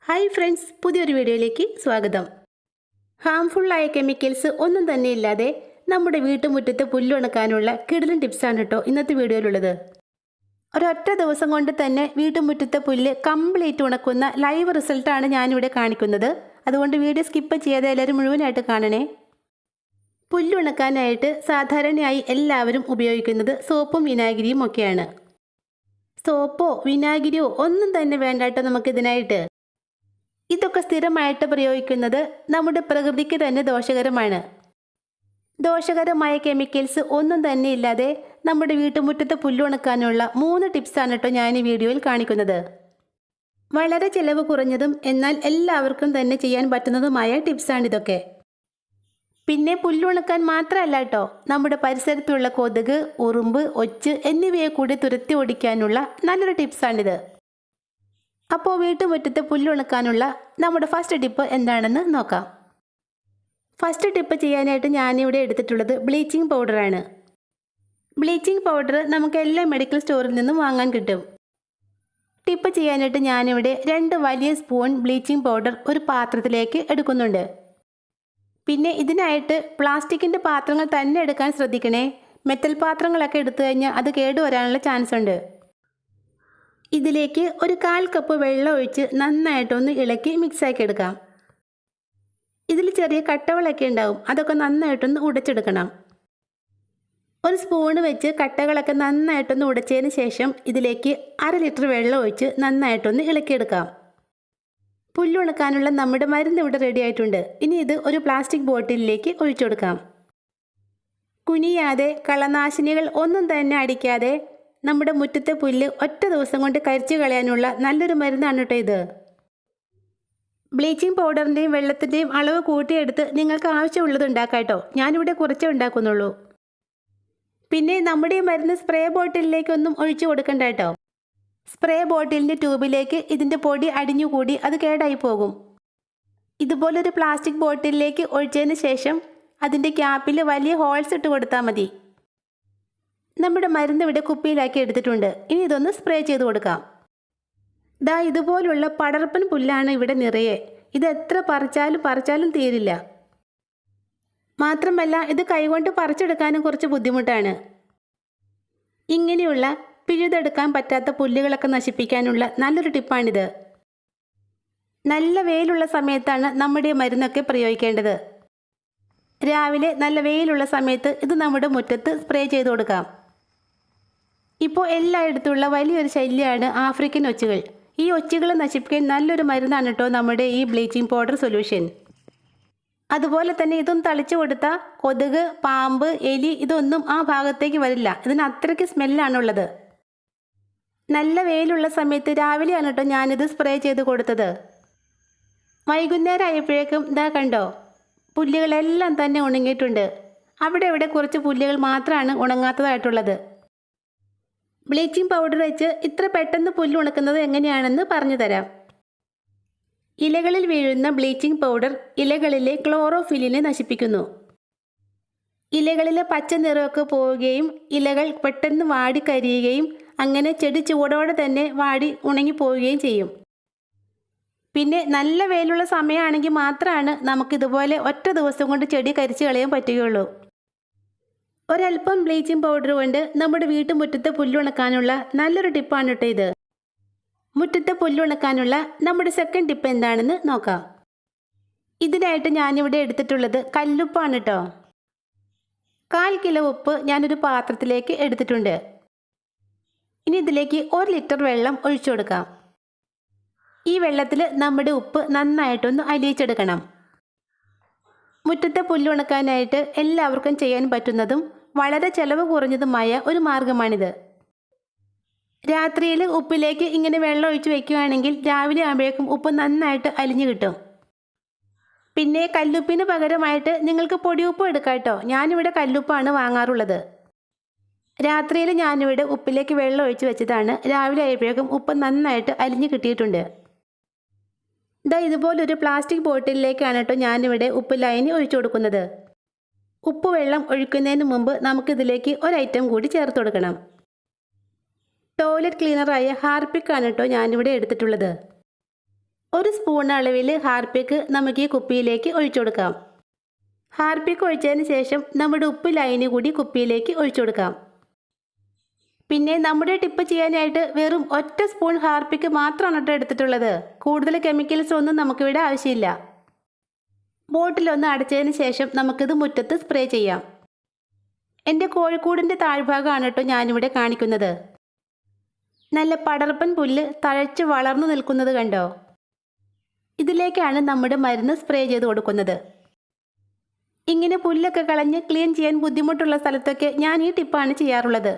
Hi friends, പുതിയൊരു വീഡിയോയിലേക്ക് സ്വാഗതം. ഹാംഫുള്ളായ കെമിക്കൽസ് ഒന്നും തന്നെ ഇല്ലാതെ നമ്മുടെ വീട്ടുമുറ്റത്ത് പുല്ലുണക്കാനുള്ള കിടിലൻ ടിപ്സാണ് കേട്ടോ ഇന്നത്തെ വീഡിയോയിലുള്ളത്. ഒരൊറ്റ ദിവസം കൊണ്ട് തന്നെ വീട്ടുമുറ്റത്തെ പുല്ല് കംപ്ലീറ്റ് ഉണക്കുന്ന ലൈവ് റിസൾട്ടാണ് ഞാനിവിടെ കാണിക്കുന്നത്. അതുകൊണ്ട് വീഡിയോ സ്കിപ്പ് ചെയ്യാതെ എല്ലാവരും മുഴുവനായിട്ട് കാണണേ. പുല്ലുണക്കാനായിട്ട് സാധാരണയായി എല്ലാവരും ഉപയോഗിക്കുന്നത് സോപ്പും വിനാഗിരിയും ഒക്കെയാണ്. സോപ്പോ വിനാഗിരിയോ ഒന്നും തന്നെ വേണ്ട കേട്ടോ നമുക്കിതിനായിട്ട്. ഇതൊക്കെ സ്ഥിരമായിട്ട് പ്രയോഗിക്കുന്നത് നമ്മുടെ പ്രകൃതിക്ക് തന്നെ ദോഷകരമാണ്. ദോഷകരമായ കെമിക്കൽസ് ഒന്നും തന്നെ ഇല്ലാതെ നമ്മുടെ വീട്ടുമുറ്റത്ത് പുല്ലുണക്കാനുള്ള 3 ടിപ്സാണ് കേട്ടോ ഞാൻ ഈ വീഡിയോയിൽ കാണിക്കുന്നത്. വളരെ ചിലവ് കുറഞ്ഞതും എന്നാൽ എല്ലാവർക്കും തന്നെ ചെയ്യാൻ പറ്റുന്നതുമായ ടിപ്സാണിതൊക്കെ. പിന്നെ പുല്ലുണക്കാൻ മാത്രമല്ല കേട്ടോ, നമ്മുടെ പരിസരത്തുള്ള കൊതുക്, ഉറുമ്പ്, ഒച്ച് എന്നിവയെ കൂടി തുരത്തി ഓടിക്കാനുള്ള നല്ലൊരു ടിപ്സാണിത്. അപ്പോൾ വീട്ടുമുറ്റത്ത് പുല്ലുണക്കാനുള്ള നമ്മുടെ ഫസ്റ്റ് ടിപ്പ് എന്താണെന്ന് നോക്കാം. ഫസ്റ്റ് ടിപ്പ് ചെയ്യാനായിട്ട് ഞാനിവിടെ എടുത്തിട്ടുള്ളത് ബ്ലീച്ചിങ് പൗഡറാണ്. ബ്ലീച്ചിങ് പൗഡർ നമുക്ക് എല്ലാ മെഡിക്കൽ സ്റ്റോറിൽ നിന്നും വാങ്ങാൻ കിട്ടും. ടിപ്പ് ചെയ്യാനായിട്ട് ഞാനിവിടെ 2 വലിയ സ്പൂൺ ബ്ലീച്ചിങ് പൗഡർ ഒരു പാത്രത്തിലേക്ക് എടുക്കുന്നുണ്ട്. പിന്നെ ഇതിനായിട്ട് പ്ലാസ്റ്റിക്കിൻ്റെ പാത്രങ്ങൾ തന്നെ എടുക്കാൻ ശ്രദ്ധിക്കണേ. മെറ്റൽ പാത്രങ്ങളൊക്കെ എടുത്തു കഴിഞ്ഞാൽ അത് കേടുവരാനുള്ള ചാൻസ് ഉണ്ട്. ഇതിലേക്ക് ഒരു 1/4 കപ്പ് വെള്ളം ഒഴിച്ച് നന്നായിട്ടൊന്ന് ഇളക്കി മിക്സാക്കി എടുക്കാം. ഇതിൽ ചെറിയ കട്ടകളൊക്കെ ഉണ്ടാവും, അതൊക്കെ നന്നായിട്ടൊന്ന് ഉടച്ചെടുക്കണം. ഒരു സ്പൂണ് വെച്ച് കട്ടകളൊക്കെ നന്നായിട്ടൊന്ന് ഉടച്ചതിന് ശേഷം ഇതിലേക്ക് 1/2 ലിറ്റർ വെള്ളം ഒഴിച്ച് നന്നായിട്ടൊന്ന് ഇളക്കിയെടുക്കാം. പുല്ലുണക്കാനുള്ള നമ്മുടെ മരുന്ന് ഇവിടെ റെഡി ആയിട്ടുണ്ട്. ഇനി ഇത് ഒരു പ്ലാസ്റ്റിക് ബോട്ടിലിലേക്ക് ഒഴിച്ചു കൊടുക്കാം. കുനിയാതെ കളനാശിനികൾ ഒന്നും തന്നെ അടിക്കാതെ നമ്മുടെ മുറ്റത്തെ പുല്ല് ഒറ്റ ദിവസം കൊണ്ട് കരിച്ചു കളയാനുള്ള നല്ലൊരു മരുന്നാണ് കേട്ടോ ഇത്. ബ്ലീച്ചിങ് പൗഡറിൻ്റെയും വെള്ളത്തിൻ്റെയും അളവ് കൂട്ടിയെടുത്ത് നിങ്ങൾക്ക് ആവശ്യമുള്ളത് ഉണ്ടാക്കാം കേട്ടോ. ഞാനിവിടെ കുറച്ചേ ഉണ്ടാക്കുന്നുള്ളൂ. പിന്നെ നമ്മുടെ ഈ മരുന്ന് സ്പ്രേ ബോട്ടിലിലേക്കൊന്നും ഒഴിച്ചു കൊടുക്കണ്ട കേട്ടോ. സ്പ്രേ ബോട്ടിലിൻ്റെ ട്യൂബിലേക്ക് ഇതിൻ്റെ പൊടി അടിഞ്ഞുകൂടി അത് കേടായി പോകും. ഇതുപോലൊരു പ്ലാസ്റ്റിക് ബോട്ടിലിലേക്ക് ഒഴിച്ചതിന് ശേഷം അതിൻ്റെ ക്യാപ്പിൽ വലിയ ഹോൾസ് ഇട്ട് കൊടുത്താൽ മതി. നമ്മുടെ മരുന്ന് ഇവിടെ കുപ്പിയിലാക്കി എടുത്തിട്ടുണ്ട്. ഇനി ഇതൊന്ന് സ്പ്രേ ചെയ്ത് കൊടുക്കാം. ദാ ഇതുപോലുള്ള പടർപ്പൻ പുല്ലാണ് ഇവിടെ നിറയെ. ഇത് എത്ര പറിച്ചാലും തീരില്ല. മാത്രമല്ല ഇത് കൈകൊണ്ട് പറിച്ചെടുക്കാനും കുറച്ച് ബുദ്ധിമുട്ടാണ്. ഇങ്ങനെയുള്ള പിഴുതെടുക്കാൻ പറ്റാത്ത പുല്ലുകളൊക്കെ നശിപ്പിക്കാനുള്ള നല്ലൊരു ടിപ്പാണിത്. നല്ല വെയിലുള്ള സമയത്താണ് നമ്മുടെ മരുന്നൊക്കെ പ്രയോഗിക്കേണ്ടത്. രാവിലെ നല്ല വെയിലുള്ള സമയത്ത് ഇത് നമ്മുടെ മുറ്റത്ത് സ്പ്രേ ചെയ്ത് കൊടുക്കാം. ഇപ്പോൾ എല്ലായിടത്തുള്ള വലിയൊരു ശല്യമാണ് ആഫ്രിക്കൻ ഒച്ചുകൾ. ഈ ഒച്ചുകളെ നശിപ്പിക്കാൻ നല്ലൊരു മരുന്നാണ് കേട്ടോ നമ്മുടെ ഈ ബ്ലീച്ചിങ് പൗഡർ സൊല്യൂഷൻ. അതുപോലെ തന്നെ ഇതൊന്നും തളിച്ചു കൊടുത്താൽ കൊതുക്, പാമ്പ്, എലി ഇതൊന്നും ആ ഭാഗത്തേക്ക് വരില്ല. ഇതിന് അത്രയ്ക്ക് സ്മെല്ലാണുള്ളത്. നല്ല വെയിലുള്ള സമയത്ത് രാവിലെയാണ് കേട്ടോ ഞാനിത് സ്പ്രേ ചെയ്ത് കൊടുത്തത്. വൈകുന്നേരം ആയപ്പോഴേക്കും ഇതാ കണ്ടോ, പുല്ലുകളെല്ലാം തന്നെ ഉണങ്ങിയിട്ടുണ്ട്. അവിടെ ഇവിടെ കുറച്ച് പുല്ലുകൾ മാത്രമാണ് ഉണങ്ങാത്തതായിട്ടുള്ളത്. ബ്ലീച്ചിങ് പൗഡർ വെച്ച് ഇത്ര പെട്ടെന്ന് പുല്ല് ഉണക്കുന്നത് എങ്ങനെയാണെന്ന് പറഞ്ഞു തരാം. ഇലകളിൽ വീഴുന്ന ബ്ലീച്ചിങ് പൗഡർ ഇലകളിലെ ക്ലോറോഫില്ലിനെ നശിപ്പിക്കുന്നു. ഇലകളിലെ പച്ച നിറമൊക്കെ പോവുകയും ഇലകൾ പെട്ടെന്ന് വാടിക്കരിയുകയും അങ്ങനെ ചെടി ചൂടോടെ തന്നെ വാടി ഉണങ്ങിപ്പോവുകയും ചെയ്യും. പിന്നെ നല്ല വെയിലുള്ള സമയമാണെങ്കിൽ മാത്രമാണ് നമുക്കിതുപോലെ ഒറ്റ ദിവസം കൊണ്ട് ചെടി കരിച്ചു കളയാൻ പറ്റുകയുള്ളൂ. ഒരല്പം ബ്ലീച്ചിങ് പൗഡർ കൊണ്ട് നമ്മുടെ വീട്ടുമുറ്റത്ത് പുല്ലുണക്കാനുള്ള നല്ലൊരു ടിപ്പാണ് കേട്ടോ ഇത്. മുറ്റത്ത് പുല്ലുണക്കാനുള്ള നമ്മുടെ സെക്കൻഡ് ടിപ്പ് എന്താണെന്ന് നോക്കാം. ഇതിനായിട്ട് ഞാനിവിടെ എടുത്തിട്ടുള്ളത് കല്ലുപ്പാണ് കേട്ടോ. 1/4 കിലോ ഉപ്പ് ഞാനൊരു പാത്രത്തിലേക്ക് എടുത്തിട്ടുണ്ട്. ഇനി ഇതിലേക്ക് 1 ലിറ്റർ വെള്ളം ഒഴിച്ചു കൊടുക്കാം. ഈ വെള്ളത്തിൽ നമ്മുടെ ഉപ്പ് നന്നായിട്ടൊന്ന് അലിയിച്ചെടുക്കണം. മുറ്റത്തെ പുല്ലുണക്കാനായിട്ട് എല്ലാവർക്കും ചെയ്യാൻ പറ്റുന്നതും വളരെ ചെലവ് കുറഞ്ഞതുമായ ഒരു മാർഗമാണിത്. രാത്രിയിൽ ഉപ്പിലേക്ക് ഇങ്ങനെ വെള്ളം ഒഴിച്ച് വെക്കുകയാണെങ്കിൽ രാവിലെ ആകുമ്പോഴേക്കും ഉപ്പ് നന്നായിട്ട് അലിഞ്ഞു കിട്ടും. പിന്നെ കല്ലുപ്പിന് പകരമായിട്ട് നിങ്ങൾക്ക് പൊടിയുപ്പ് എടുക്കാം കേട്ടോ. ഞാനിവിടെ കല്ലുപ്പാണ് വാങ്ങാറുള്ളത്. രാത്രിയിൽ ഞാനിവിടെ ഉപ്പിലേക്ക് വെള്ളം ഒഴിച്ച് വെച്ചതാണ്. രാവിലെ ആയപ്പോഴേക്കും ഉപ്പ് നന്നായിട്ട് അലിഞ്ഞു കിട്ടിയിട്ടുണ്ട്. ഇതാ ഇതുപോലൊരു പ്ലാസ്റ്റിക് ബോട്ടിലിലേക്കാണ് കേട്ടോ ഞാനിവിടെ ഉപ്പ് ലൈനി ഒഴിച്ചു കൊടുക്കുന്നത്. ഉപ്പ് വെള്ളം ഒഴിക്കുന്നതിന് മുമ്പ് നമുക്കിതിലേക്ക് ഒരു ഐറ്റം കൂടി ചേർത്ത് കൊടുക്കണം. ടോയ്ലറ്റ് ക്ലീനറായ ഹാർപ്പിക്കാണ് കേട്ടോ ഞാനിവിടെ എടുത്തിട്ടുള്ളത്. 1 സ്പൂൺ അളവിൽ ഹാർപ്പിക്ക് നമുക്ക് ഈ കുപ്പിയിലേക്ക് ഒഴിച്ചു കൊടുക്കാം. ഹാർപ്പിക്ക് ഒഴിച്ചതിന് ശേഷം നമ്മുടെ ഉപ്പ് ലൈന് കൂടി കുപ്പിയിലേക്ക് ഒഴിച്ചു കൊടുക്കാം. പിന്നെ നമ്മുടെ ടിപ്പ് ചെയ്യാനായിട്ട് വെറും 1 സ്പൂൺ ഹാർപ്പിക്ക് മാത്രമാണ് കേട്ടോ എടുത്തിട്ടുള്ളത്. കൂടുതൽ കെമിക്കൽസ് ഒന്നും നമുക്കിവിടെ ആവശ്യമില്ല. ബോട്ടിലൊന്ന് അടച്ചതിന് ശേഷം നമുക്കിത് മുറ്റത്ത് സ്പ്രേ ചെയ്യാം. എൻ്റെ കോഴിക്കൂടിൻ്റെ താഴ്ഭാഗമാണ് കേട്ടോ ഞാനിവിടെ കാണിക്കുന്നത്. നല്ല പടർപ്പൻ പുല്ല് തഴച്ച് വളർന്നു നിൽക്കുന്നത് കണ്ടോ? ഇതിലേക്കാണ് നമ്മുടെ മരുന്ന് സ്പ്രേ ചെയ്ത് കൊടുക്കുന്നത്. ഇങ്ങനെ പുല്ലൊക്കെ കളഞ്ഞ് ക്ലീൻ ചെയ്യാൻ ബുദ്ധിമുട്ടുള്ള സ്ഥലത്തൊക്കെ ഞാൻ ഈ ടിപ്പാണ് ചെയ്യാറുള്ളത്.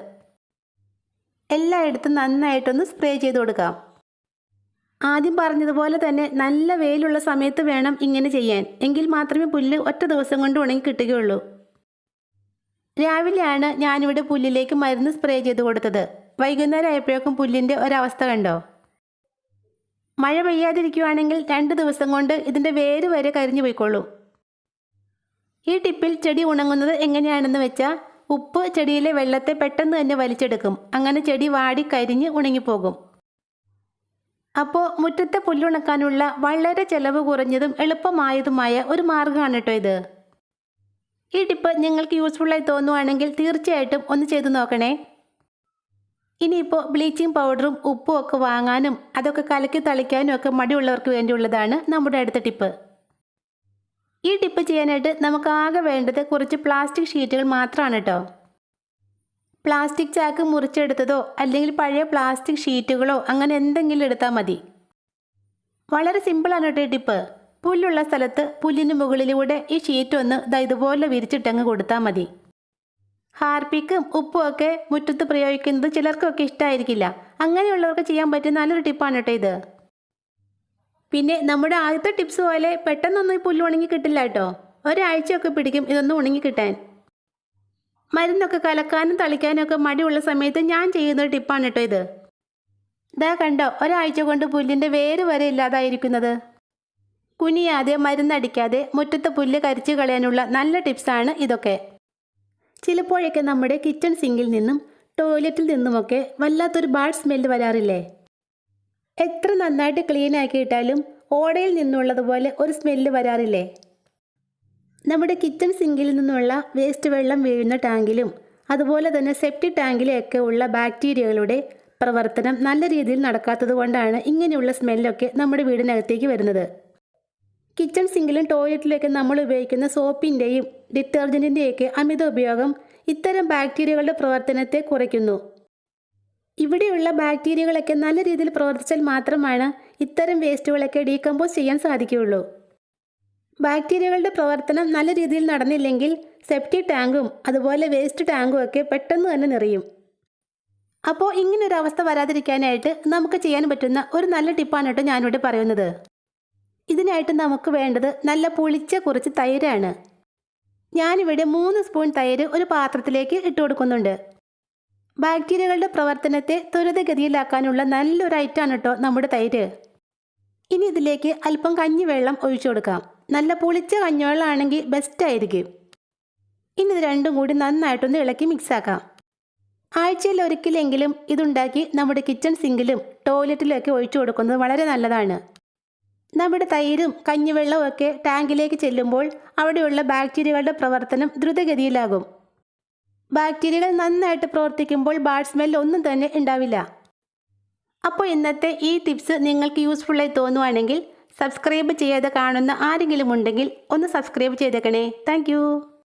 എല്ലായിടത്തും നന്നായിട്ടൊന്ന് സ്പ്രേ ചെയ്ത് കൊടുക്കാം. ആദ്യം പറഞ്ഞതുപോലെ തന്നെ നല്ല വെയിലുള്ള സമയത്ത് വേണം ഇങ്ങനെ ചെയ്യാൻ. എങ്കിൽ മാത്രമേ പുല്ല് ഒറ്റ ദിവസം കൊണ്ട് ഉണങ്ങി കിട്ടുകയുള്ളൂ. രാവിലെയാണ് ഞാനിവിടെ പുല്ലിലേക്ക് മരുന്ന് സ്പ്രേ ചെയ്ത് കൊടുത്തത്. വൈകുന്നേരം ആയപ്പോഴേക്കും പുല്ലിൻ്റെ ഒരവസ്ഥ കണ്ടോ? മഴ പെയ്യാതിരിക്കുകയാണെങ്കിൽ 2 ദിവസം കൊണ്ട് ഇതിൻ്റെ വേര് വരെ കരിഞ്ഞു പോയിക്കൊള്ളും. ഈ ടിപ്പിൽ ചെടി ഉണങ്ങുന്നത് എങ്ങനെയാണെന്ന് വെച്ചാൽ ഉപ്പ് ചെടിയിലെ വെള്ളത്തെ പെട്ടെന്ന് തന്നെ വലിച്ചെടുക്കും. അങ്ങനെ ചെടി വാടി കരിഞ്ഞ് ഉണങ്ങിപ്പോകും. അപ്പോൾ മുറ്റത്തെ പുല്ലുണക്കാനുള്ള വളരെ ചിലവ് കുറഞ്ഞതും എളുപ്പമായതുമായ ഒരു മാർഗ്ഗമാണ് കേട്ടോ ഇത്. ഈ ടിപ്പ് നിങ്ങൾക്ക് യൂസ്ഫുള്ളായി തോന്നുവാണെങ്കിൽ തീർച്ചയായിട്ടും ഒന്ന് ചെയ്തു നോക്കണേ. ഇനിയിപ്പോൾ ബ്ലീച്ചിങ് പൗഡറും ഉപ്പും ഒക്കെ വാങ്ങാനും അതൊക്കെ കലക്കി തളിക്കാനും ഒക്കെ മടിയുള്ളവർക്ക് വേണ്ടിയുള്ളതാണ് നമ്മുടെ അടുത്ത ടിപ്പ്. ഈ ടിപ്പ് ചെയ്യാനായിട്ട് നമുക്ക് ആകെ വേണ്ടത് കുറച്ച് പ്ലാസ്റ്റിക് ഷീറ്റുകൾ മാത്രമാണ് കേട്ടോ. പ്ലാസ്റ്റിക് ചാക്ക് മുറിച്ചെടുത്തതോ അല്ലെങ്കിൽ പഴയ പ്ലാസ്റ്റിക് ഷീറ്റുകളോ അങ്ങനെ എന്തെങ്കിലും എടുത്താൽ മതി. വളരെ സിമ്പിളാണ് കേട്ടോ ഈ ടിപ്പ്. പുല്ലുള്ള സ്ഥലത്ത് പുല്ലിന് മുകളിലൂടെ ഈ ഷീറ്റ് ഒന്ന് ഇതുപോലെ വിരിച്ചിട്ടങ്ങ് കൊടുത്താൽ മതി. ഹാർപ്പിക്കും ഉപ്പും ഒക്കെ മുറ്റത്ത് പ്രയോഗിക്കുന്നത് ചിലർക്കൊക്കെ ഇഷ്ടമായിരിക്കില്ല. അങ്ങനെയുള്ളവർക്ക് ചെയ്യാൻ പറ്റിയ നല്ലൊരു ടിപ്പാണ് കേട്ടോ ഇത്. പിന്നെ നമ്മുടെ ആദ്യത്തെ ടിപ്സ് പോലെ പെട്ടെന്നൊന്നും ഈ പുല്ല് ഉണങ്ങി കിട്ടില്ല കേട്ടോ. ഒരാഴ്ചയൊക്കെ പിടിക്കും ഇതൊന്നും ഉണങ്ങി കിട്ടാൻ. മരുന്നൊക്കെ കലക്കാനും തളിക്കാനും ഒക്കെ മടിയുള്ള സമയത്ത് ഞാൻ ചെയ്യുന്നൊരു ടിപ്പാണ് കേട്ടോ ഇത്. ഇതാ കണ്ടോ, ഒരാഴ്ച കൊണ്ട് പുല്ലിൻ്റെ വേര് വരെ ഇല്ലാതായിരിക്കുന്നത്. കുനിയാതെ മരുന്നടിക്കാതെ മുറ്റത്തെ പുല്ല് കരിച്ചു കളയാനുള്ള നല്ല ടിപ്സാണ് ഇതൊക്കെ. ചിലപ്പോഴൊക്കെ നമ്മുടെ കിച്ചൺ സിങ്കിൽ നിന്നും ടോയ്ലറ്റിൽ നിന്നുമൊക്കെ വല്ലാത്തൊരു ബാഡ് സ്മെല്ല് വരാറില്ലേ? എത്ര നന്നായിട്ട് ക്ലീൻ ആക്കിയിട്ടാലും ഓടയിൽ നിന്നുള്ളതുപോലെ ഒരു സ്മെല്ല് വരാറില്ലേ? നമ്മുടെ കിച്ചൺ സിങ്കിൽ നിന്നുള്ള വേസ്റ്റ് വെള്ളം വീഴുന്ന ടാങ്കിലും അതുപോലെ തന്നെ സെപ്റ്റിക് ടാങ്കിലൊക്കെ ഉള്ള ബാക്ടീരിയകളുടെ പ്രവർത്തനം നല്ല രീതിയിൽ നടക്കാത്തത് കൊണ്ടാണ് ഇങ്ങനെയുള്ള സ്മെല്ലൊക്കെ നമ്മുടെ വീടിനകത്തേക്ക് വരുന്നത്. കിച്ചൺ സിങ്കിലും ടോയ്ലറ്റിലൊക്കെ നമ്മൾ ഉപയോഗിക്കുന്ന സോപ്പിൻ്റെയും ഡിറ്റർജൻറ്റിൻ്റെയൊക്കെ അമിത ഉപയോഗം ഇത്തരം ബാക്ടീരിയകളുടെ പ്രവർത്തനത്തെ കുറയ്ക്കുന്നു. ഇവിടെയുള്ള ബാക്ടീരിയകളൊക്കെ നല്ല രീതിയിൽ പ്രവർത്തിച്ചാൽ മാത്രമാണ് ഇത്തരം വേസ്റ്റുകളൊക്കെ ഡീകമ്പോസ് ചെയ്യാൻ സാധിക്കുകയുള്ളൂ. ബാക്ടീരിയകളുടെ പ്രവർത്തനം നല്ല രീതിയിൽ നടന്നില്ലെങ്കിൽ സെപ്റ്റിക് ടാങ്കും അതുപോലെ വേസ്റ്റ് ടാങ്കും ഒക്കെ പെട്ടെന്ന് തന്നെ നിറയും. അപ്പോൾ ഇങ്ങനൊരു അവസ്ഥ വരാതിരിക്കാനായിട്ട് നമുക്ക് ചെയ്യാൻ പറ്റുന്ന ഒരു നല്ല ടിപ്പാണ് കേട്ടോ ഞാനിവിടെ പറയുന്നത്. ഇതിനായിട്ട് നമുക്ക് വേണ്ടത് നല്ല പുളിച്ച കുറച്ച് തൈരാണ്. ഞാനിവിടെ 3 സ്പൂൺ തൈര് ഒരു പാത്രത്തിലേക്ക് ഇട്ട് കൊടുക്കുന്നുണ്ട്. ബാക്ടീരിയകളുടെ പ്രവർത്തനത്തെ ത്വരിതഗതിയിലാക്കാനുള്ള നല്ലൊരു ഐറ്റമാണ് കേട്ടോ നമ്മുടെ തൈര്. ഇനി ഇതിലേക്ക് അല്പം കഞ്ഞിവെള്ളം ഒഴിച്ചു കൊടുക്കാം. നല്ല പുളിച്ച കഞ്ഞിവെള്ളം ആണെങ്കിൽ ബെസ്റ്റ് ആയിരിക്കും. ഇനി ഇത് രണ്ടും കൂടി നന്നായിട്ടൊന്ന് ഇളക്കി മിക്സാക്കാം. ആഴ്ചയിൽ ഒരിക്കലെങ്കിലും ഇതുണ്ടാക്കി നമ്മുടെ കിച്ചൺ സിങ്കിലും ടോയ്ലറ്റിലൊക്കെ ഒഴിച്ചു കൊടുക്കുന്നത് വളരെ നല്ലതാണ്. നമ്മുടെ തൈരും കഞ്ഞിവെള്ളവും ഒക്കെ ടാങ്കിലേക്ക് ചെല്ലുമ്പോൾ അവിടെയുള്ള ബാക്ടീരിയകളുടെ പ്രവർത്തനം ദ്രുതഗതിയിലാകും. ബാക്ടീരിയകൾ നന്നായിട്ട് പ്രവർത്തിക്കുമ്പോൾ ബാഡ് സ്മെൽ ഒന്നും തന്നെ ഉണ്ടാവില്ല. അപ്പോൾ ഇന്നത്തെ ഈ ടിപ്സ് നിങ്ങൾക്ക് യൂസ്ഫുള്ളായി തോന്നുവാണെങ്കിൽ സബ്സ്ക്രൈബ് ചെയ്യാതെ കാണുന്ന ആരെങ്കിലും ഉണ്ടെങ്കിൽ ഒന്ന് സബ്സ്ക്രൈബ് ചെയ്തേക്കണേ. താങ്ക്